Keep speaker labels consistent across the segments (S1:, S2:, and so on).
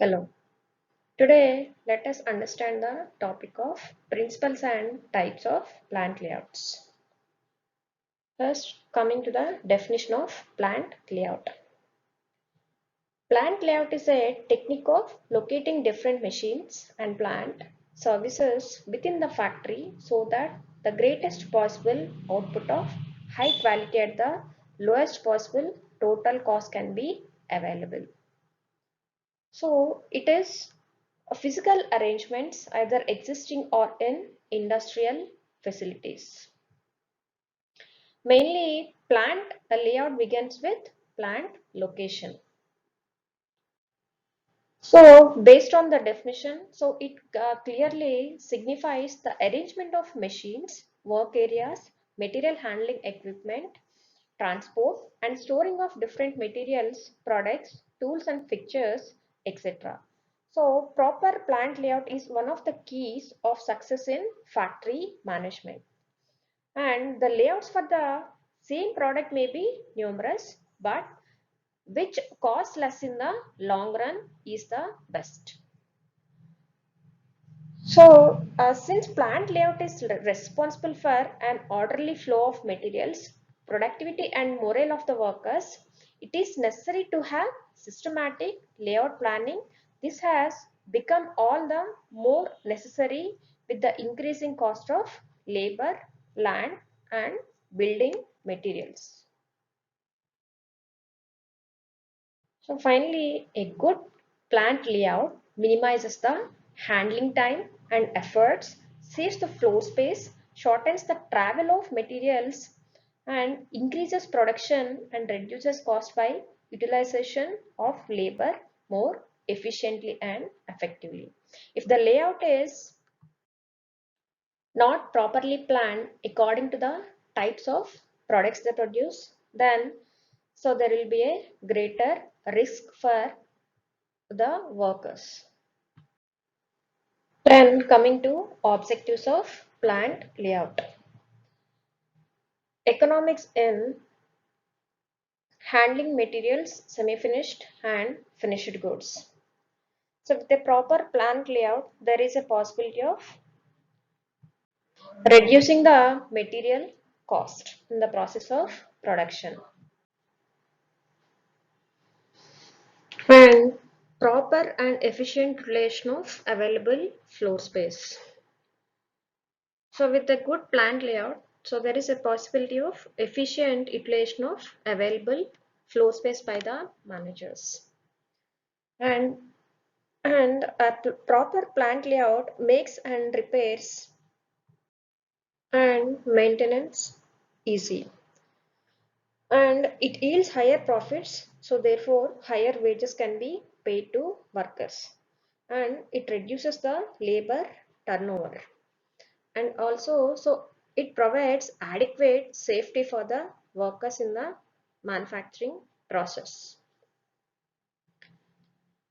S1: Hello. Today, let us understand the topic of principles and types of plant layouts. First, coming to the definition of plant layout. Plant layout is a technique of locating different machines and plant services within the factory so that the greatest possible output of high quality at the lowest possible total cost can be available. So it is physical arrangements either existing or in industrial facilities. Mainly plant layout begins with plant location. So based on the definition, so it clearly signifies the arrangement of machines, work areas, material handling equipment, transport and storing of different materials, products, tools and fixtures, etc. So proper plant layout is one of the keys of success in factory management. And the layouts for the same product may be numerous, but which costs less in the long run is the best. So, since plant layout is responsible for an orderly flow of materials, productivity and morale of the workers, it is necessary to have systematic layout planning. This has become all the more necessary with the increasing cost of labor, land and building materials. So finally, a good plant layout minimizes the handling time and efforts, saves the floor space, shortens the travel of materials, and increases production and reduces cost by utilization of labor more efficiently and effectively. If the layout is not properly planned according to the types of products they produce, then so there will be a greater risk for the workers. Then coming to objectives of plant layout. Economics in handling materials, semi-finished and finished goods. So with a proper plant layout, there is a possibility of reducing the material cost in the process of production. And proper and efficient relation of available floor space. So with a good plant layout, so there is a possibility of efficient utilization of available floor space by the managers. And proper plant layout makes and repairs and maintenance easy. And it yields higher profits, so therefore higher wages can be paid to workers. And it reduces the labor turnover. And also so it provides adequate safety for the workers in the manufacturing process,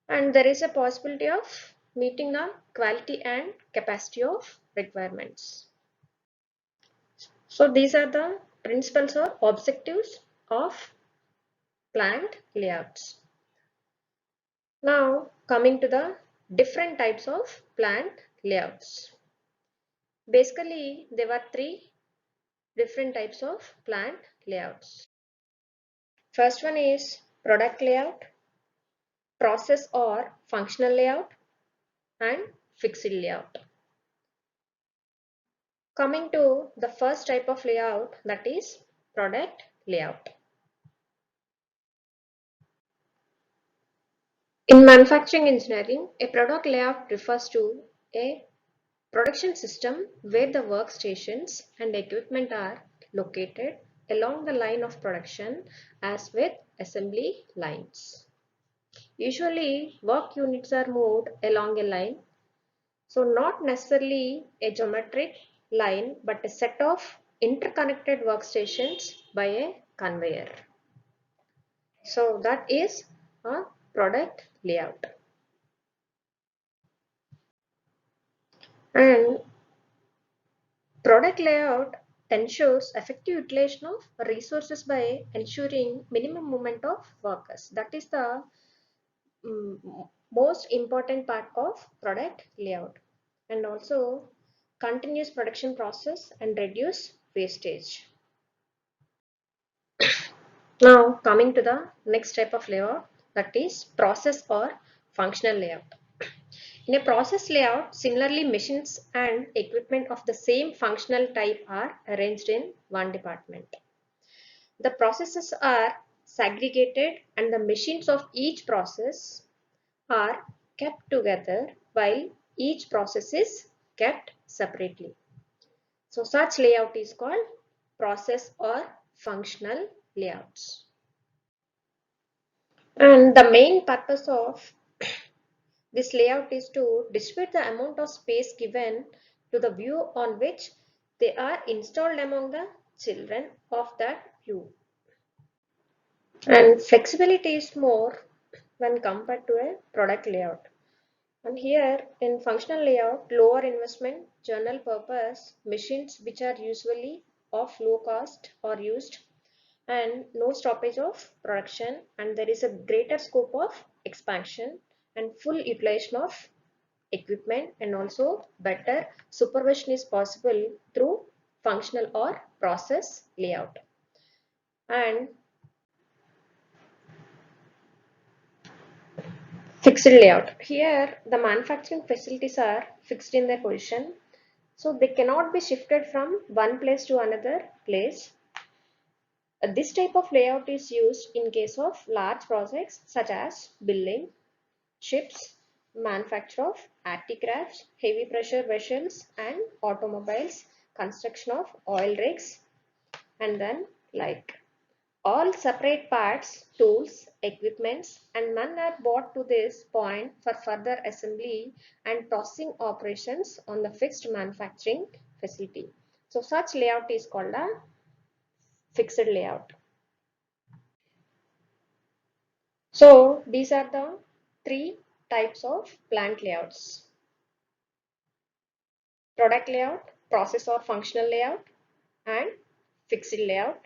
S1: and there is a possibility of meeting the quality and capacity of requirements. So these are the principles or objectives of plant layouts. Now coming to the different types of plant layouts. Basically there were three different types of plant layouts. First one is product layout, process or functional layout, and fixed layout. Coming to the first type of layout, that is product layout. In manufacturing engineering, a product layout refers to a production system where the workstations and equipment are located along the line of production as with assembly lines. Usually, work units are moved along a line, so not necessarily a geometric line, but a set of interconnected workstations by a conveyor. So that is a product layout. And product layout ensures effective utilization of resources by ensuring minimum movement of workers. That is the most important part of product layout, and also continuous production process and reduce wastage. Now coming to the next type of layout, that is process or functional layout. In a process layout, similarly machines and equipment of the same functional type are arranged in one department. The processes are segregated and the machines of each process are kept together while each process is kept separately. So such layout is called process or functional layouts. And the main purpose of this layout is to distribute the amount of space given to the view on which they are installed among the children of that view. And flexibility is more when compared to a product layout. And here in functional layout, lower investment, general purpose machines which are usually of low cost are used, and no stoppage of production, and there is a greater scope of expansion and full utilization of equipment, and also better supervision is possible through functional or process layout. And fixed layout. Here the manufacturing facilities are fixed in their position, so they cannot be shifted from one place to another place. This type of layout is used in case of large projects such as building, ships, manufacture of anti-crafts, heavy pressure vessels and automobiles, construction of oil rigs, and then like all separate parts, tools, equipments, and none are brought to this point for further assembly and processing operations on the fixed manufacturing facility. So such layout is called a fixed layout. So these are the three types of plant layouts: product layout, process or functional layout, and fixed layout.